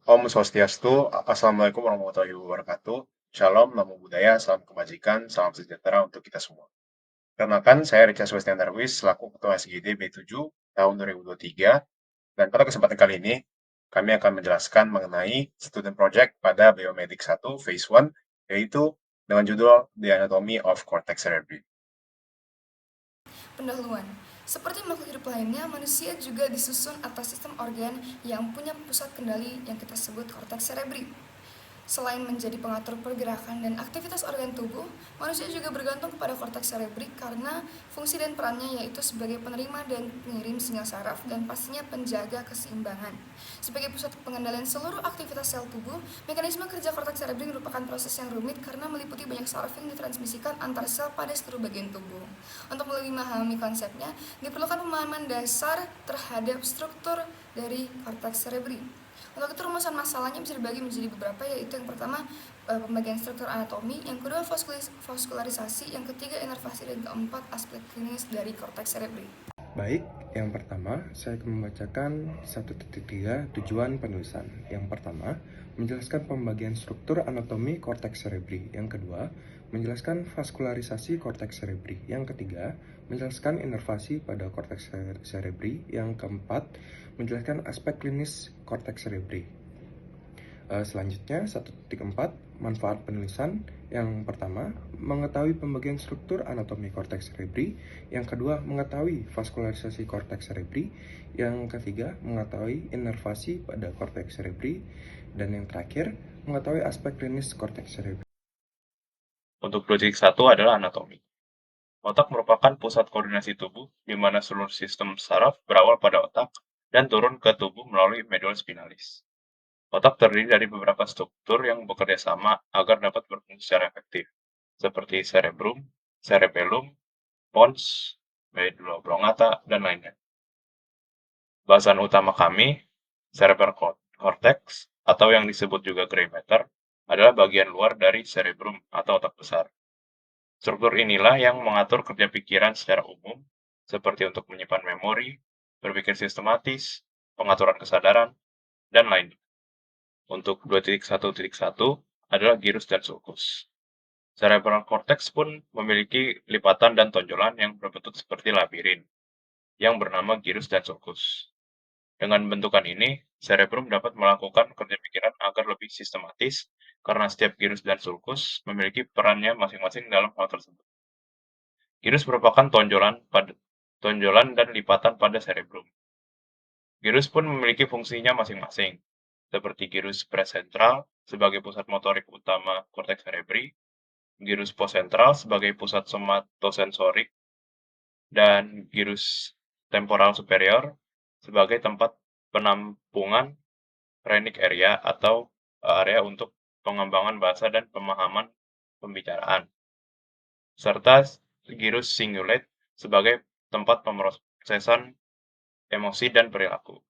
Om Swastiastu, Assalamualaikum warahmatullahi wabarakatuh. Shalom, namo buddhaya, salam kebajikan, salam sejahtera untuk kita semua. Perkenalkan, saya Richard Sebastian Darwis, selaku Ketua SGD B7 tahun 2023. Dan pada kesempatan kali ini, kami akan menjelaskan mengenai student project pada Biomedik 1 Phase 1, yaitu dengan judul The Anatomy of Cortex Cerebri. Pendahuluan. Seperti makhluk hidup lainnya, manusia juga disusun atas sistem organ yang punya pusat kendali yang kita sebut korteks cerebri. Selain menjadi pengatur pergerakan dan aktivitas organ tubuh, manusia juga bergantung kepada korteks cerebri karena fungsi dan perannya yaitu sebagai penerima dan pengirim sinyal saraf dan pastinya penjaga keseimbangan. Sebagai pusat pengendalian seluruh aktivitas sel tubuh, mekanisme kerja korteks cerebri merupakan proses yang rumit karena meliputi banyak saraf yang ditransmisikan antar sel pada seluruh bagian tubuh. Untuk lebih memahami konsepnya, diperlukan pemahaman dasar terhadap struktur dari korteks cerebri. Untuk itu rumusan masalahnya bisa dibagi menjadi beberapa, yaitu yang pertama pembagian struktur anatomi, yang kedua vaskularisasi, yang ketiga inervasi, dan keempat aspek klinis dari korteks cerebri. Baik, yang pertama saya akan membacakan 1.3 tujuan penulisan. Yang pertama, menjelaskan pembagian struktur anatomi korteks cerebri. Yang kedua, menjelaskan vaskularisasi korteks cerebri. Yang ketiga, menjelaskan inervasi pada korteks cerebri. Yang keempat, menjelaskan aspek klinis korteks cerebri. Selanjutnya, 1.4 manfaat penulisan. Yang pertama, mengetahui pembagian struktur anatomi korteks cerebri. Yang kedua, mengetahui vaskularisasi korteks cerebri. Yang ketiga, mengetahui inervasi pada korteks cerebri. Dan yang terakhir, mengetahui aspek klinis korteks cerebri. Untuk project 1 adalah anatomi. Otak merupakan pusat koordinasi tubuh, di mana seluruh sistem saraf berawal pada otak dan turun ke tubuh melalui medulla spinalis. Otak terdiri dari beberapa struktur yang bekerja sama agar dapat berfungsi secara efektif, seperti cerebrum, cerebellum, pons, medulla oblongata, dan lainnya. Bahasan utama kami, cerebral cortex, atau yang disebut juga gray matter, adalah bagian luar dari cerebrum atau otak besar. Struktur inilah yang mengatur kerja pikiran secara umum, seperti untuk menyimpan memori, berpikir sistematis, pengaturan kesadaran, dan lainnya. Untuk 2.1.1 adalah gyrus dan sulcus. Cerebral cortex pun memiliki lipatan dan tonjolan yang berbentuk seperti labirin, yang bernama gyrus dan sulcus. Dengan bentukan ini, cerebrum dapat melakukan kerja pikiran agar lebih sistematis, karena setiap gyrus dan sulcus memiliki perannya masing-masing dalam hal tersebut. Gyrus merupakan tonjolan dan lipatan pada cerebrum. Gyrus pun memiliki fungsinya masing-masing, seperti gyrus presentral sebagai pusat motorik utama korteks cerebri, gyrus postsentral sebagai pusat somatosensorik, dan gyrus temporal superior sebagai tempat penampungan phrenic area atau area untuk pengembangan bahasa dan pemahaman pembicaraan, serta gyrus cingulate sebagai tempat pemrosesan emosi dan perilaku.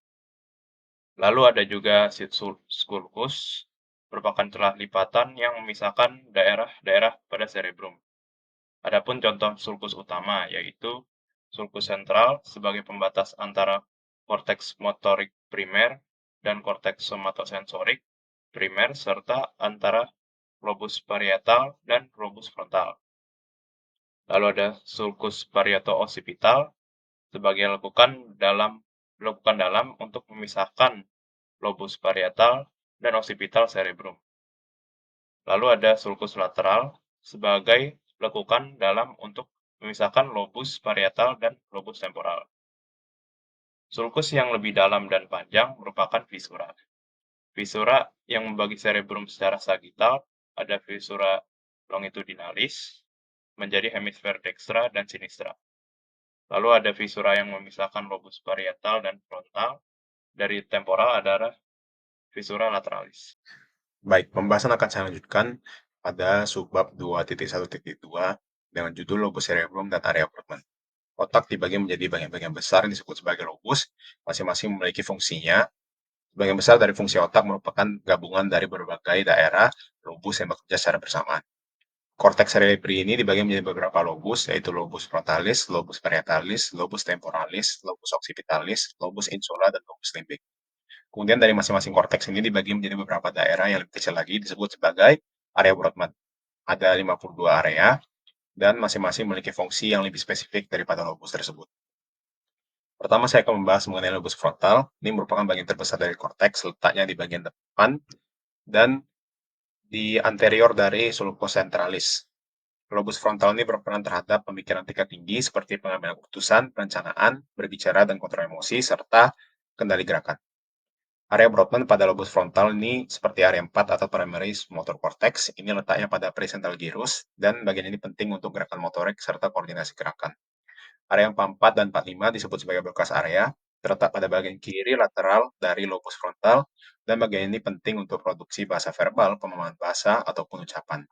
Lalu ada juga sulcus, merupakan celah lipatan yang memisahkan daerah-daerah pada cerebrum. Adapun contoh sulcus utama yaitu sulcus sentral sebagai pembatas antara korteks motorik primer dan korteks somatosensorik primer serta antara lobus parietal dan lobus frontal. Lalu ada sulcus parieto-occipital sebagai lekukan dalam untuk memisahkan lobus parietal dan occipital cerebrum. Lalu ada sulcus lateral sebagai lekukan dalam untuk memisahkan lobus parietal dan lobus temporal. Sulcus yang lebih dalam dan panjang merupakan visura. Visura yang membagi cerebrum secara sagital ada visura longitudinalis menjadi hemisfer dextra dan sinistra. Lalu ada visura yang memisahkan lobus parietal dan frontal. Dari temporal adalah visura lateralis. Baik, pembahasan akan saya lanjutkan pada subbab 2.1.2 dengan judul lobus cerebrum dan area Brodmann. Otak dibagi menjadi bagian-bagian besar yang disebut sebagai lobus, masing-masing memiliki fungsinya. Sebagian besar dari fungsi otak merupakan gabungan dari berbagai daerah lobus yang bekerja secara bersamaan. Korteks cerebri ini dibagi menjadi beberapa lobus, yaitu lobus frontalis, lobus parietalis, lobus temporalis, lobus occipitalis, lobus insula, dan lobus limbik. Kemudian dari masing-masing korteks ini dibagi menjadi beberapa daerah yang lebih kecil lagi disebut sebagai area Brodmann. Ada 52 area dan masing-masing memiliki fungsi yang lebih spesifik daripada lobus tersebut. Pertama saya akan membahas mengenai lobus frontal. Ini merupakan bagian terbesar dari korteks, letaknya di bagian depan dan di anterior dari sulcus centralis. Lobus frontal ini berperan terhadap pemikiran tingkat tinggi seperti pengambilan keputusan, perencanaan, berbicara, dan kontrol emosi, serta kendali gerakan. Area Brodmann pada lobus frontal ini seperti area 4 atau primary motor cortex, ini letaknya pada presental gyrus, dan bagian ini penting untuk gerakan motorik serta koordinasi gerakan. Area 44 dan 45 disebut sebagai berkas area, terletak pada bagian kiri lateral dari lobus frontal, dan bagian ini penting untuk produksi bahasa verbal, pemahaman bahasa, ataupun ucapan.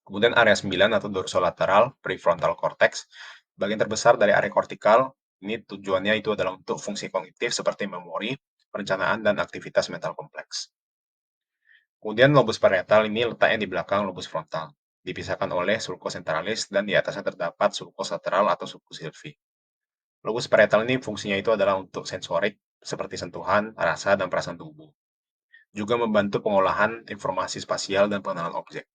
Kemudian area 9 atau dorsolateral prefrontal cortex, bagian terbesar dari area kortikal, ini tujuannya itu adalah untuk fungsi kognitif seperti memori, perencanaan, dan aktivitas mental kompleks. Kemudian lobus parietal ini letaknya di belakang lobus frontal, dipisahkan oleh sulcus centralis dan di atasnya terdapat sulcus lateral atau sulcus sylvii. Lobus parietal ini fungsinya itu adalah untuk sensorik, seperti sentuhan, rasa, dan perasaan tubuh. Juga membantu pengolahan informasi spasial dan pengenalan objek.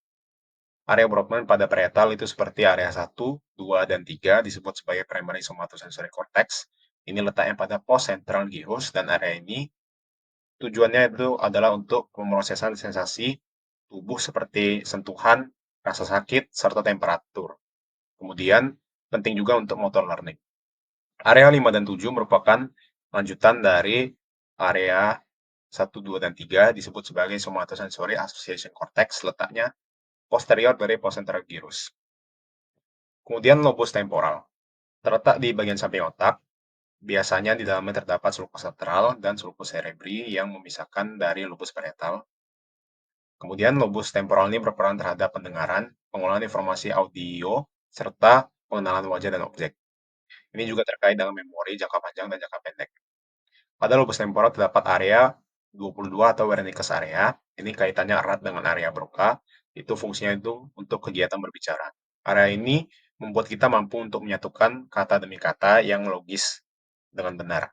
Area Brodmann pada parietal itu seperti area 1, 2, dan 3 disebut sebagai primary somatosensory cortex. Ini letaknya pada pos central gyrus dan area ini tujuannya itu adalah untuk pemrosesan sensasi tubuh seperti sentuhan, rasa sakit, serta temperatur. Kemudian, penting juga untuk motor learning. Area 5 dan 7 merupakan lanjutan dari area 1, 2, dan 3 disebut sebagai somatosensory association cortex, letaknya posterior dari poscentral gyrus. Kemudian lobus temporal, terletak di bagian samping otak, biasanya di dalamnya terdapat sulcus lateral dan sulcus cerebri yang memisahkan dari lobus parietal. Kemudian lobus temporal ini berperan terhadap pendengaran, pengolahan informasi audio, serta pengenalan wajah dan objek. Ini juga terkait dengan memori jangka panjang dan jangka pendek. Pada lobus temporal terdapat area 22 atau Wernicke's area. Ini kaitannya erat dengan area Broca. Itu fungsinya itu untuk kegiatan berbicara. Area ini membuat kita mampu untuk menyatukan kata demi kata yang logis dengan benar.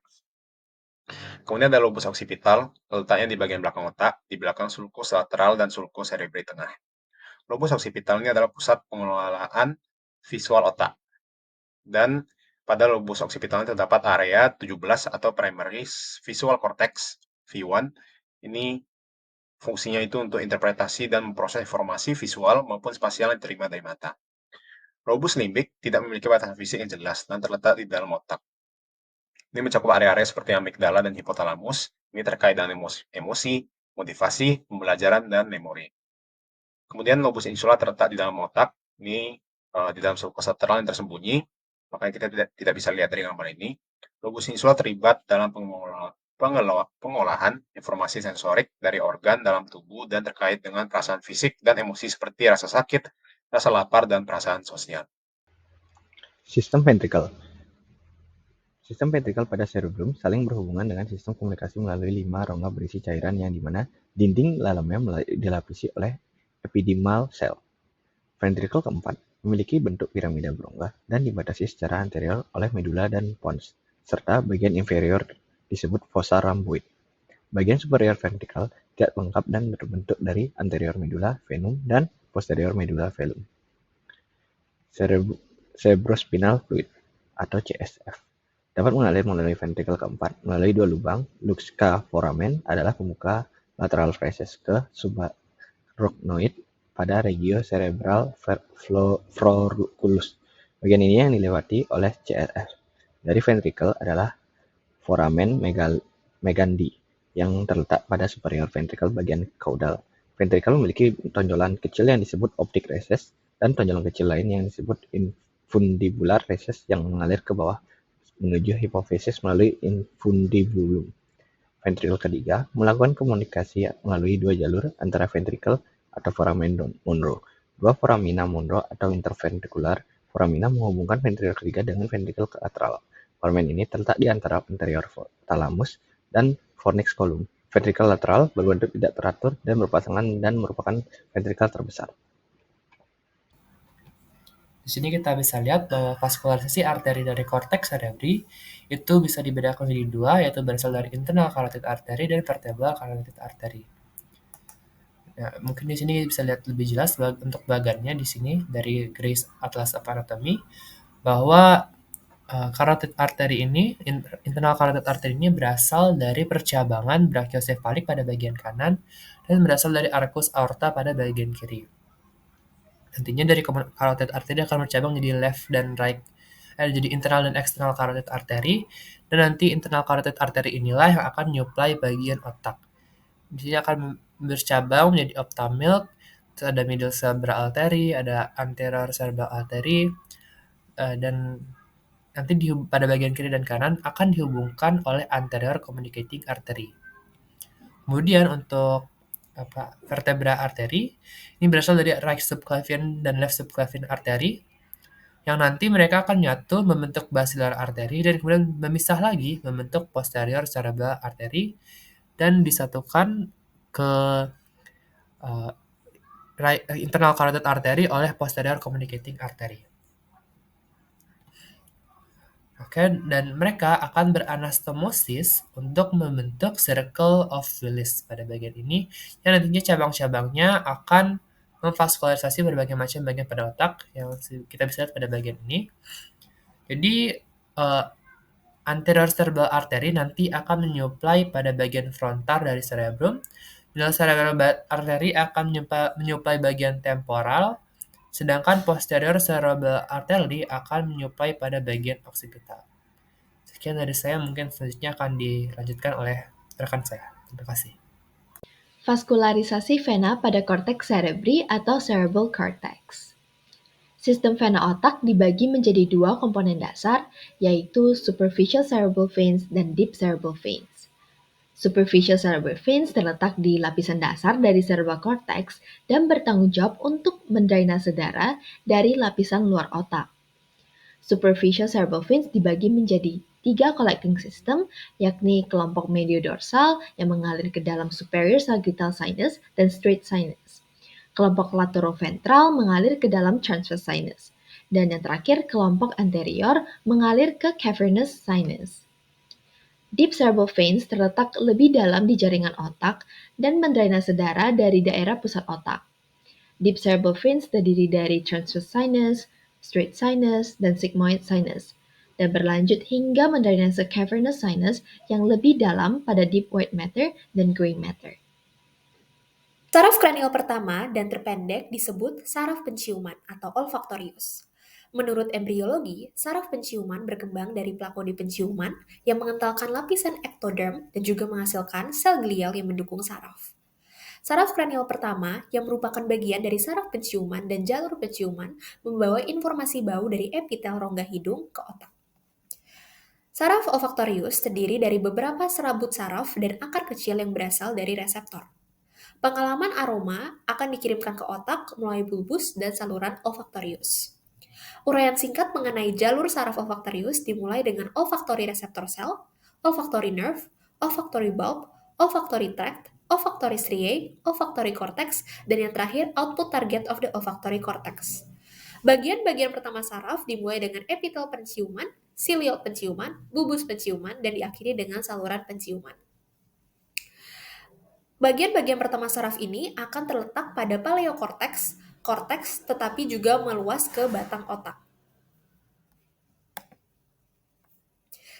Kemudian ada lobus occipital, letaknya di bagian belakang otak, di belakang sulcus lateral dan sulcus cerebri tengah. Lobus occipital ini adalah pusat pengelolaan visual otak. Dan pada lobus occipital terdapat area 17 atau primary visual cortex V1. Ini fungsinya itu untuk interpretasi dan memproses informasi visual maupun spasial yang diterima dari mata. Lobus limbik tidak memiliki batasan fisik yang jelas dan terletak di dalam otak. Ini mencakup area-area seperti amigdala dan hipotalamus. Ini terkait dengan emosi, motivasi, pembelajaran, dan memori. Kemudian lobus insula terletak di dalam otak. Ini di dalam sulcus lateral yang tersembunyi. Makanya kita tidak bisa lihat dari gambar ini. Lobus insula terlibat dalam pengolahan informasi sensorik dari organ dalam tubuh dan terkait dengan perasaan fisik dan emosi seperti rasa sakit, rasa lapar, dan perasaan sosial. Sistem ventrikel. Sistem ventrikel pada cerebrum saling berhubungan dengan sistem komunikasi melalui 5 rongga berisi cairan yang dimana dinding dalamnya dilapisi oleh epididymal cell. Ventrikel keempat memiliki bentuk piramida berongga dan dibatasi secara anterior oleh medula dan pons, serta bagian inferior disebut fossa rhamboid. Bagian superior ventrikel tidak lengkap dan berbentuk dari anterior medula, venum, dan posterior medula velum. Cerebrospinal fluid atau CSF dapat mengalir melalui ventrikel keempat melalui dua lubang. Luxca foramen adalah pembuka lateral feses ke subarachnoid pada regio cerebral florculus. Bagian ini yang dilewati oleh CSF dari ventrikel adalah foramen Megandi yang terletak pada superior ventrikel bagian caudal. Ventrikel memiliki tonjolan kecil yang disebut optic recess dan tonjolan kecil lain yang disebut infundibular recess yang mengalir ke bawah menuju hipofisis melalui infundibulum. Ventrikel ketiga melakukan komunikasi melalui dua jalur antara ventrikel atau foramen Monro. Dua foramina Monro atau interventrikular foramina menghubungkan ventrikel ketiga dengan ventrikel lateral. Foramen ini terletak di antara anterior thalamus dan fornix column. Ventrikel lateral berbentuk tidak teratur dan berpasangan dan merupakan ventrikel terbesar. Di sini kita bisa lihat bahwa vaskularisasi arteri dari korteks cerebri itu bisa dibedakan menjadi dua, yaitu berasal dari internal carotid artery dan vertebral carotid artery. Nah, mungkin di sini bisa lihat lebih jelas untuk bagannya di sini dari Gray's Atlas of Anatomy bahwa carotid artery ini, internal carotid artery ini berasal dari percabangan brachiosefalik pada bagian kanan dan berasal dari arcus aorta pada bagian kiri. Nantinya dari carotid artery akan bercabang jadi left dan right, jadi internal dan external carotid artery, dan nanti internal carotid artery inilah yang akan menyuplai bagian otak. Di sini akan bercabang menjadi ophthalmic, terus ada middle cerebral artery, ada anterior cerebral artery, dan nanti pada bagian kiri dan kanan akan dihubungkan oleh anterior communicating artery. Kemudian untuk vertebra artery, ini berasal dari right subclavian dan left subclavian artery, yang nanti mereka akan nyatu membentuk basilar artery dan kemudian memisah lagi membentuk posterior cerebral artery dan disatukan ke internal carotid artery oleh posterior communicating artery. Oke, dan mereka akan beranastomosis untuk membentuk circle of Willis pada bagian ini, yang nantinya cabang-cabangnya akan memvaskularisasi berbagai macam bagian pada otak yang kita bisa lihat pada bagian ini. Jadi, anterior cerebral artery nanti akan menyuplai pada bagian frontal dari cerebrum, middle cerebral artery akan menyuplai bagian temporal, sedangkan posterior cerebral artery akan menyuplai pada bagian occipital. Sekian dari saya, mungkin selanjutnya akan dilanjutkan oleh rekan saya. Terima kasih. Vaskularisasi vena pada korteks cerebri atau cerebral cortex. Sistem vena otak dibagi menjadi dua komponen dasar, yaitu superficial cerebral veins dan deep cerebral veins. Superficial cerebral veins terletak di lapisan dasar dari cerebral cortex dan bertanggung jawab untuk mendrainase darah dari lapisan luar otak. Superficial cerebral veins dibagi menjadi 3 collecting system, yakni kelompok mediodorsal yang mengalir ke dalam superior sagittal sinus dan straight sinus. Kelompok lateroventral mengalir ke dalam transverse sinus. Dan yang terakhir, kelompok anterior mengalir ke cavernous sinus. Deep cerebral veins terletak lebih dalam di jaringan otak dan mendrainase darah dari daerah pusat otak. Deep cerebral veins terdiri dari transverse sinus, straight sinus, dan sigmoid sinus, dan berlanjut hingga mendrainase cavernous sinus yang lebih dalam pada deep white matter dan gray matter. Saraf kranial pertama dan terpendek disebut saraf penciuman atau olfaktorius. Menurut embriologi, saraf penciuman berkembang dari plakodi penciuman yang mengentalkan lapisan ektoderm dan juga menghasilkan sel glial yang mendukung saraf. Saraf kranial pertama, yang merupakan bagian dari saraf penciuman dan jalur penciuman, membawa informasi bau dari epitel rongga hidung ke otak. Saraf olfaktorius terdiri dari beberapa serabut saraf dan akar kecil yang berasal dari reseptor. Pengalaman aroma akan dikirimkan ke otak melalui bulbus dan saluran olfaktorius. Uraian singkat mengenai jalur saraf olfaktorius dimulai dengan olfactory receptor cell, olfactory nerve, olfactory bulb, olfactory tract, olfactory striae, olfactory cortex, dan yang terakhir output target of the olfactory cortex. Bagian-bagian pertama saraf dimulai dengan epitel penciuman, ciliol penciuman, bulbus penciuman, dan diakhiri dengan saluran penciuman. Bagian-bagian pertama saraf ini akan terletak pada paleokorteks, korteks, tetapi juga meluas ke batang otak.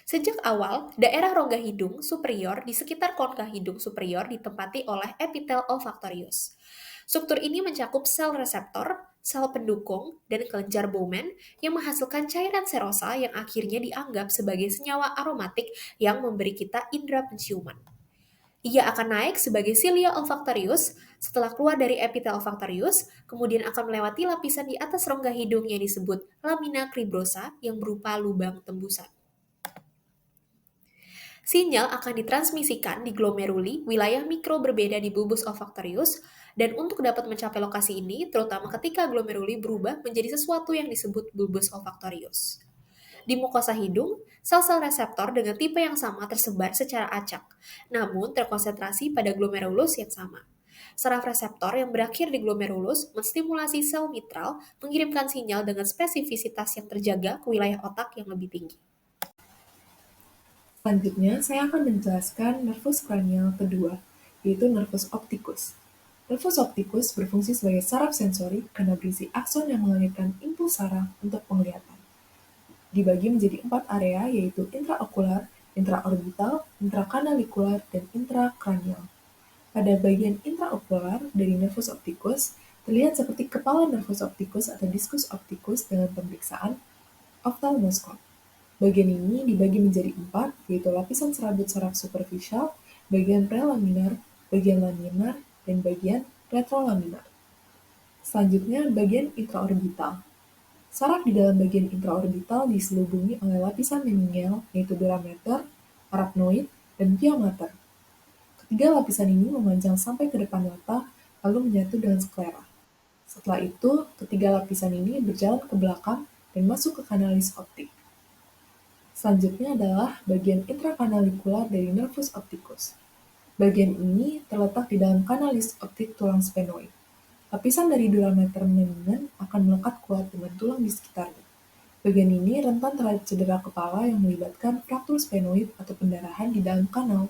Sejak awal, daerah rongga hidung superior di sekitar konka hidung superior ditempati oleh epitel olfaktorius. Struktur ini mencakup sel reseptor, sel pendukung, dan kelenjar Bowman yang menghasilkan cairan serosa yang akhirnya dianggap sebagai senyawa aromatik yang memberi kita indera penciuman. Ia akan naik sebagai cilia olfaktorius setelah keluar dari epitel olfaktorius, kemudian akan melewati lapisan di atas rongga hidung yang disebut lamina cribrosa yang berupa lubang tembusan. Sinyal akan ditransmisikan di glomeruli, wilayah mikro berbeda di bulbus olfaktorius, dan untuk dapat mencapai lokasi ini, terutama ketika glomeruli berubah menjadi sesuatu yang disebut bulbus olfaktorius. Di mukosa hidung, sel-sel reseptor dengan tipe yang sama tersebar secara acak, namun terkonsentrasi pada glomerulus yang sama. Saraf reseptor yang berakhir di glomerulus menstimulasi sel mitral mengirimkan sinyal dengan spesifisitas yang terjaga ke wilayah otak yang lebih tinggi. Selanjutnya, saya akan menjelaskan nervus cranial kedua, yaitu nervus opticus. Nervus opticus berfungsi sebagai saraf sensori karena berisi akson yang mengalirkan impuls saraf untuk penglihatan. Dibagi menjadi 4 area, yaitu intraokular, intraorbital, intrakanalikular, dan intrakranial. Pada bagian intraokular dari nervus opticus, terlihat seperti kepala nervus opticus atau discus opticus dengan pemeriksaan ophthalmoskop. Bagian ini dibagi menjadi 4, yaitu lapisan serabut saraf superficial, bagian prelaminar, bagian laminar, dan bagian retrolaminar. Selanjutnya, bagian intraorbital. Saraf di dalam bagian intraorbital diselubungi oleh lapisan meningeal, yaitu durameter, arachnoid, dan pyometer. Ketiga lapisan ini memanjang sampai ke depan mata, lalu menyatu dengan sklera. Setelah itu, ketiga lapisan ini berjalan ke belakang dan masuk ke kanalis optik. Selanjutnya adalah bagian intrakanalikular dari nervus opticus. Bagian ini terletak di dalam kanalis optik tulang sphenoid. Lapisan dari durameter meningan akan melekat kuat dengan tulang di sekitarnya. Bagian ini rentan terhadap cedera kepala yang melibatkan fraktur sphenoid atau pendarahan di dalam kanal.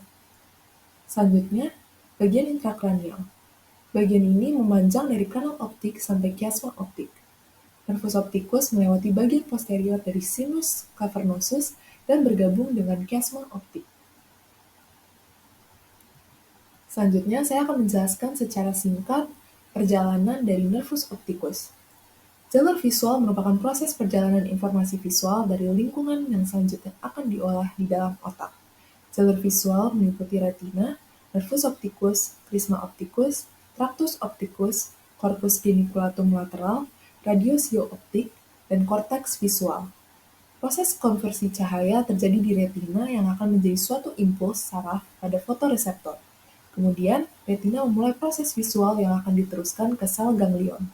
Selanjutnya, bagian intrakranial. Bagian ini memanjang dari kanal optik sampai kiasma optik. Nervus opticus melewati bagian posterior dari sinus cavernosus dan bergabung dengan kiasma optik. Selanjutnya, saya akan menjelaskan secara singkat perjalanan dari nervus opticus. Jalur visual merupakan proses perjalanan informasi visual dari lingkungan yang selanjutnya akan diolah di dalam otak. Jalur visual meliputi retina, nervus opticus, prisma opticus, tractus opticus, corpus geniculatum lateral, radiosio optik, dan korteks visual. Proses konversi cahaya terjadi di retina yang akan menjadi suatu impuls saraf pada fotoreseptor. Kemudian, retina memulai proses visual yang akan diteruskan ke sel ganglion.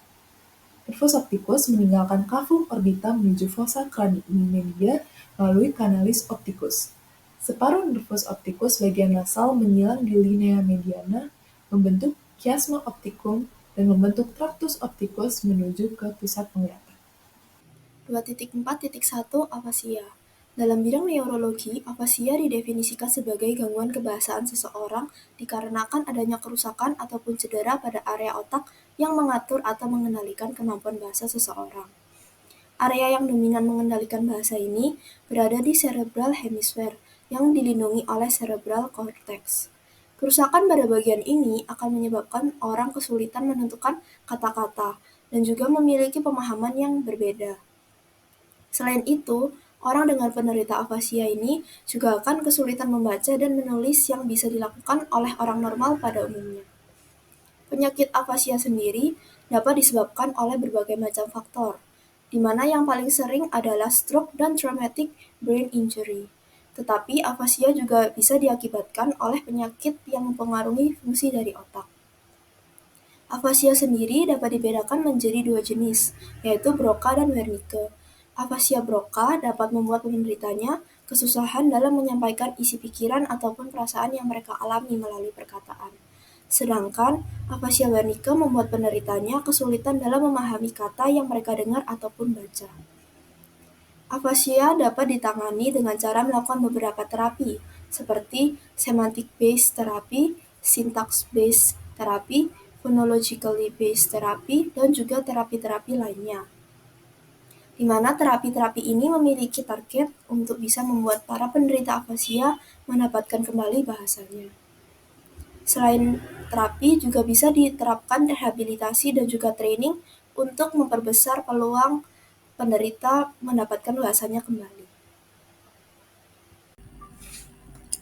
Nervus opticus meninggalkan cavum orbita menuju fossa cranii media melalui kanalis opticus. Separuh nervus opticus bagian nasal menyilang di linea mediana, membentuk chiasma opticum, dan membentuk tractus opticus menuju ke pusat penglihatan. 2.4.1 Afasia. Dalam bidang neurologi, afasia didefinisikan sebagai gangguan kebahasaan seseorang dikarenakan adanya kerusakan ataupun cedera pada area otak yang mengatur atau mengendalikan kemampuan bahasa seseorang. Area yang dominan mengendalikan bahasa ini berada di cerebral hemisphere yang dilindungi oleh cerebral cortex. Kerusakan pada bagian ini akan menyebabkan orang kesulitan menentukan kata-kata dan juga memiliki pemahaman yang berbeda. Selain itu, orang dengan penderita afasia ini juga akan kesulitan membaca dan menulis yang bisa dilakukan oleh orang normal pada umumnya. Penyakit afasia sendiri dapat disebabkan oleh berbagai macam faktor, di mana yang paling sering adalah stroke dan traumatic brain injury. Tetapi afasia juga bisa diakibatkan oleh penyakit yang mempengaruhi fungsi dari otak. Afasia sendiri dapat dibedakan menjadi 2 jenis, yaitu Broca dan Wernicke. Afasia Broca dapat membuat penderitanya kesusahan dalam menyampaikan isi pikiran ataupun perasaan yang mereka alami melalui perkataan. Sedangkan afasia Wernicke membuat penderitanya kesulitan dalam memahami kata yang mereka dengar ataupun baca. Afasia dapat ditangani dengan cara melakukan beberapa terapi, seperti semantic-based therapy, syntax-based therapy, phonologically based therapy, dan juga terapi-terapi lainnya. Di mana terapi-terapi ini memiliki target untuk bisa membuat para penderita afasia mendapatkan kembali bahasanya. Selain terapi, juga bisa diterapkan rehabilitasi dan juga training untuk memperbesar peluang penderita mendapatkan bahasanya kembali.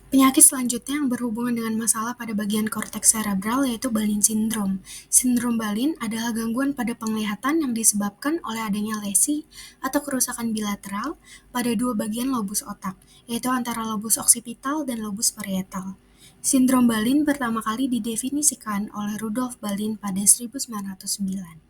Penyakit selanjutnya yang berhubungan dengan masalah pada bagian korteks cerebral yaitu Balin syndrome. Sindrom Balin adalah gangguan pada penglihatan yang disebabkan oleh adanya lesi atau kerusakan bilateral pada dua bagian lobus otak, yaitu antara lobus occipital dan lobus parietal. Sindrom Balin pertama kali didefinisikan oleh Rudolf Balin pada 1909.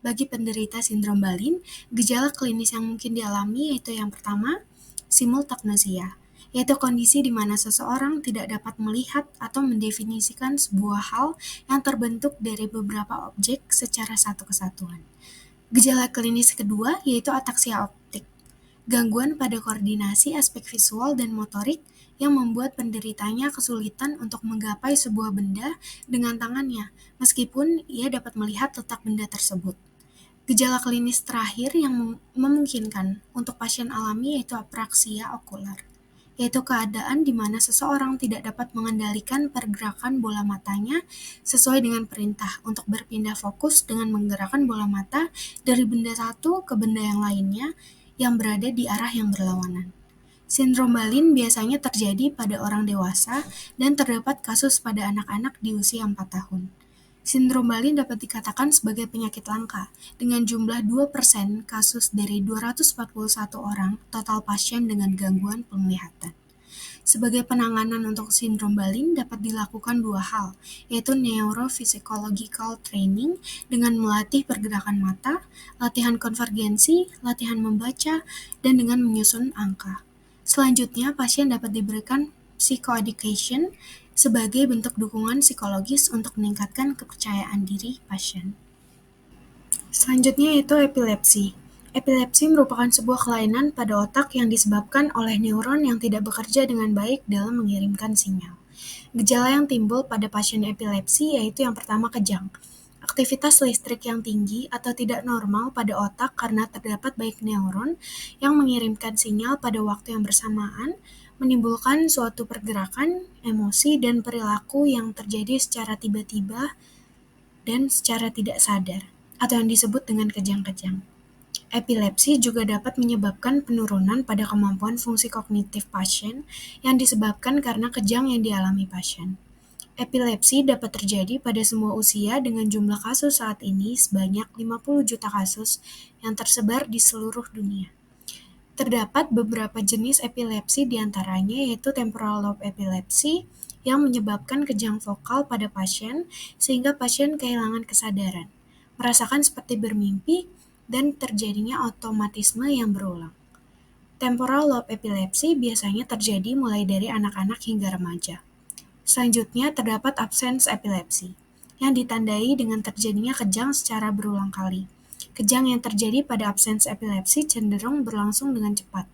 Bagi penderita sindrom Balin, gejala klinis yang mungkin dialami yaitu yang pertama, simultagnosia. yaitu kondisi di mana seseorang tidak dapat melihat atau mendefinisikan sebuah hal yang terbentuk dari beberapa objek secara satu kesatuan. Gejala klinis kedua yaitu ataksia optik, gangguan pada koordinasi aspek visual dan motorik yang membuat penderitanya kesulitan untuk menggapai sebuah benda dengan tangannya, meskipun ia dapat melihat letak benda tersebut. Gejala klinis terakhir yang memungkinkan untuk pasien alami yaitu apraksia okular, yaitu keadaan di mana seseorang tidak dapat mengendalikan pergerakan bola matanya sesuai dengan perintah untuk berpindah fokus dengan menggerakkan bola mata dari benda satu ke benda yang lainnya yang berada di arah yang berlawanan. Sindrom Balin biasanya terjadi pada orang dewasa dan terdapat kasus pada anak-anak di usia 4 tahun. Sindrom Balin dapat dikatakan sebagai penyakit langka, dengan jumlah 2% kasus dari 241 orang total pasien dengan gangguan penglihatan. Sebagai penanganan untuk sindrom Balin dapat dilakukan 2 hal, yaitu neurophysiological training dengan melatih pergerakan mata, latihan konvergensi, latihan membaca, dan dengan menyusun angka. Selanjutnya, pasien dapat diberikan psychoeducation sebagai bentuk dukungan psikologis untuk meningkatkan kepercayaan diri pasien. Selanjutnya yaitu epilepsi. Epilepsi merupakan sebuah kelainan pada otak yang disebabkan oleh neuron yang tidak bekerja dengan baik dalam mengirimkan sinyal. Gejala yang timbul pada pasien epilepsi yaitu yang pertama kejang. Aktivitas listrik yang tinggi atau tidak normal pada otak karena terdapat banyak neuron yang mengirimkan sinyal pada waktu yang bersamaan, menimbulkan suatu pergerakan, emosi, dan perilaku yang terjadi secara tiba-tiba dan secara tidak sadar, atau yang disebut dengan kejang-kejang. Epilepsi juga dapat menyebabkan penurunan pada kemampuan fungsi kognitif pasien yang disebabkan karena kejang yang dialami pasien. Epilepsi dapat terjadi pada semua usia dengan jumlah kasus saat ini sebanyak 50 juta kasus yang tersebar di seluruh dunia. Terdapat beberapa jenis epilepsi diantaranya yaitu temporal lobe epilepsy yang menyebabkan kejang vokal pada pasien sehingga pasien kehilangan kesadaran, merasakan seperti bermimpi, dan terjadinya otomatisme yang berulang. Temporal lobe epilepsy biasanya terjadi mulai dari anak-anak hingga remaja. Selanjutnya terdapat absence epilepsy, yang ditandai dengan terjadinya kejang secara berulang kali. Kejang yang terjadi pada absence epilepsy cenderung berlangsung dengan cepat.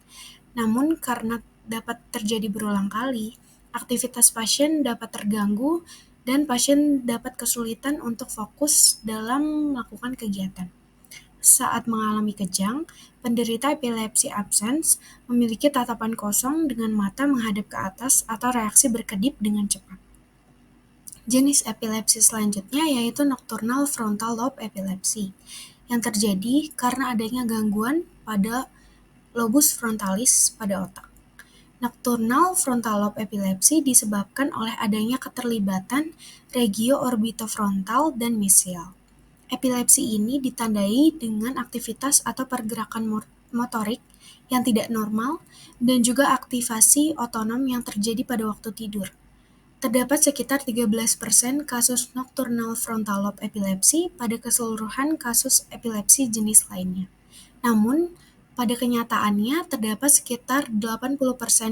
Namun karena dapat terjadi berulang kali, aktivitas pasien dapat terganggu dan pasien dapat kesulitan untuk fokus dalam melakukan kegiatan. Saat mengalami kejang, penderita epilepsi absence memiliki tatapan kosong dengan mata menghadap ke atas atau reaksi berkedip dengan cepat. Jenis epilepsi selanjutnya yaitu nocturnal frontal lobe epilepsy, yang terjadi karena adanya gangguan pada lobus frontalis pada otak. Nocturnal frontal lobe epilepsy disebabkan oleh adanya keterlibatan regio orbitofrontal dan mesial. Epilepsi ini ditandai dengan aktivitas atau pergerakan motorik yang tidak normal dan juga aktivasi otonom yang terjadi pada waktu tidur. Terdapat sekitar 13% kasus nocturnal frontal lobe epilepsy pada keseluruhan kasus epilepsi jenis lainnya. Namun, pada kenyataannya terdapat sekitar 80%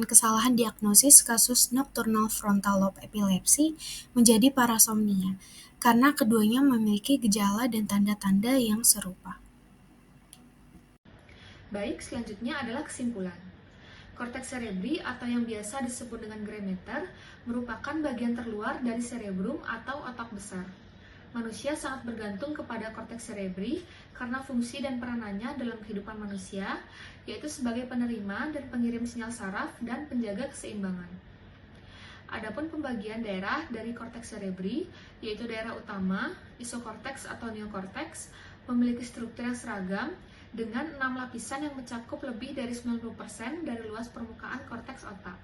kesalahan diagnosis kasus nocturnal frontal lobe epilepsy menjadi parasomnia, karena keduanya memiliki gejala dan tanda-tanda yang serupa. Baik, selanjutnya adalah kesimpulan. Korteks cerebri atau yang biasa disebut dengan gray matter merupakan bagian terluar dari cerebrum atau otak besar. Manusia sangat bergantung kepada korteks cerebri karena fungsi dan peranannya dalam kehidupan manusia, yaitu sebagai penerima dan pengirim sinyal saraf dan penjaga keseimbangan. Adapun pembagian daerah dari korteks cerebri, yaitu daerah utama, isokorteks atau neokorteks, memiliki struktur yang seragam dengan 6 lapisan yang mencakup lebih dari 90% dari luas permukaan korteks otak.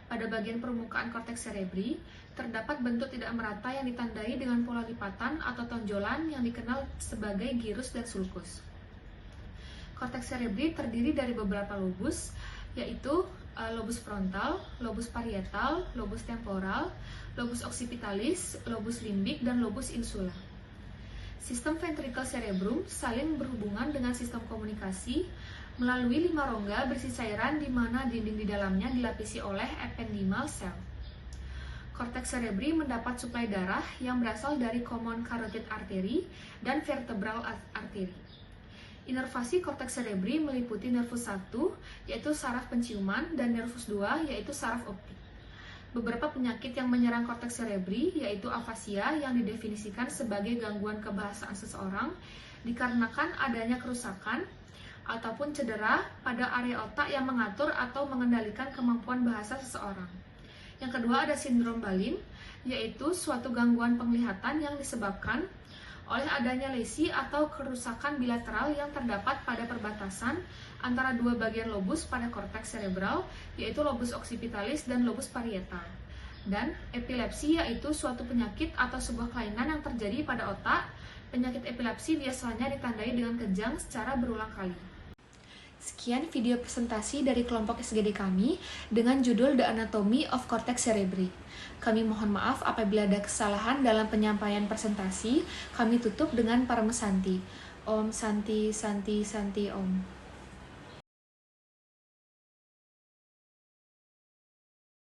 Pada bagian permukaan korteks cerebri, terdapat bentuk tidak merata yang ditandai dengan pola lipatan atau tonjolan yang dikenal sebagai gyrus dan sulcus. Korteks cerebri terdiri dari beberapa lobus, yaitu lobus frontal, lobus parietal, lobus temporal, lobus occipitalis, lobus limbik, dan lobus insula. Sistem ventricle cerebrum saling berhubungan dengan sistem komunikasi, melalui 5 rongga berisi cairan di mana dinding di dalamnya dilapisi oleh ependymal cell. Korteks cerebri mendapat suplai darah yang berasal dari common carotid artery dan vertebral artery. Inervasi korteks cerebri meliputi nervus 1, yaitu saraf penciuman, dan nervus 2, yaitu saraf optik. Beberapa penyakit yang menyerang korteks cerebri, yaitu afasia yang didefinisikan sebagai gangguan kebahasaan seseorang, dikarenakan adanya kerusakan ataupun cedera pada area otak yang mengatur atau mengendalikan kemampuan bahasa seseorang. Yang kedua ada sindrom Balim, yaitu suatu gangguan penglihatan yang disebabkan oleh adanya lesi atau kerusakan bilateral yang terdapat pada perbatasan antara dua bagian lobus pada korteks cerebral, yaitu lobus occipitalis dan lobus parietal. Dan epilepsi yaitu suatu penyakit atau sebuah kelainan yang terjadi pada otak. Penyakit epilepsi biasanya ditandai dengan kejang secara berulang kali. Sekian video presentasi dari kelompok SGD kami dengan judul The Anatomy of Cortex Cerebri. Kami mohon maaf apabila ada kesalahan dalam penyampaian presentasi. Kami tutup dengan Paramesanti. Om Santi Santi Santi Om.